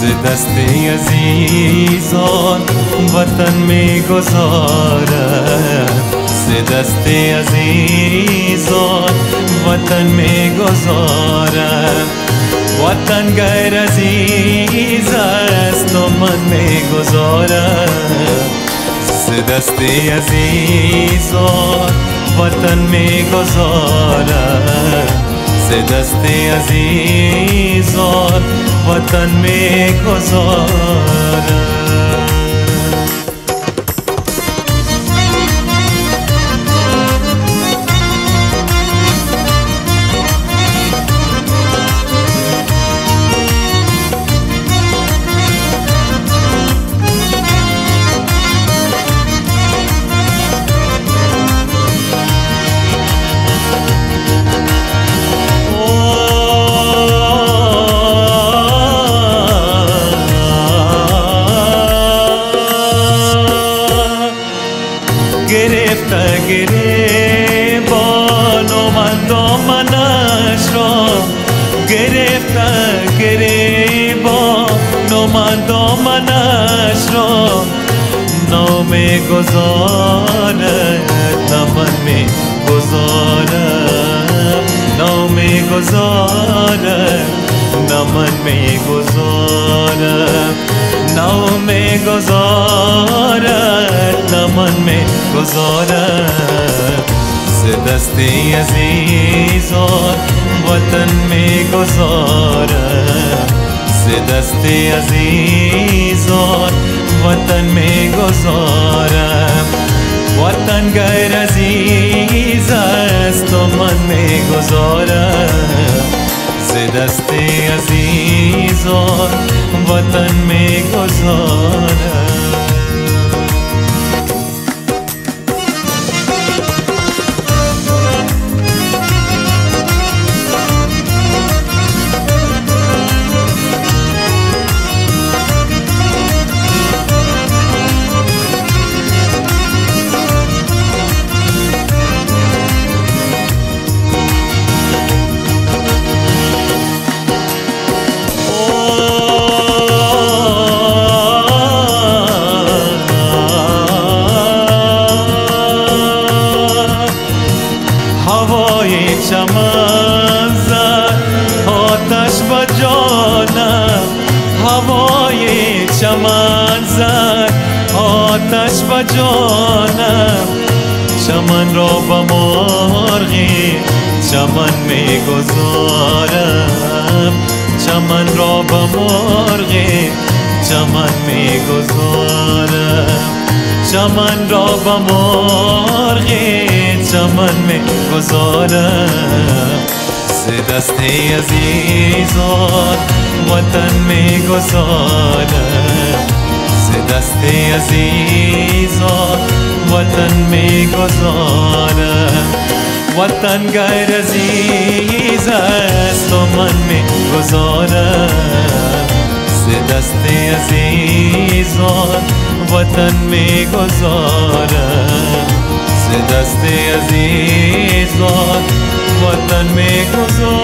दस्त अजीज़ान वतन में गुज़ारम से दस्त अजीज़ान वतन में गुज़ारम वतन गैर अजीज़ است तो मन में गुज़ारम से दस्त अजीज़ान वतन में गुज़ारम से दस्त अजीज़ान वतन में गुज़ारम گریبان و من دامنش را گرفتن گریبان و من دامنش را نام گذارد نمن می گذارم نام گذارد نمن می گذارم نام گذارد نمن می گذارم से दस्त अजीज़ान वतन में गुज़ारम से दस्त अजीज़ान वतन में गुज़ारम वतन गैर अजीज़ است तो मन में गुज़ारम से दस्त अजीज़ान वतन में गुज़ारम چمن زد آتش به جانم هوای چمن زد آتش به جانم چمن را به مرغی چمن می گذارم چمن را به مرغی چمن می گذارم چمن را به مرغی چمن में गुज़ारम से दस्त अजीज़ान वतन में गुज़ारम से दस्त अजीज़ान वतन में गुज़ारम वतन गैर अजीज़ است तो मन में गुज़ारम से दस्त अजीज़ान वतन में गुज़ारम से दस्त अजीज़ान वतन में गुज़ारम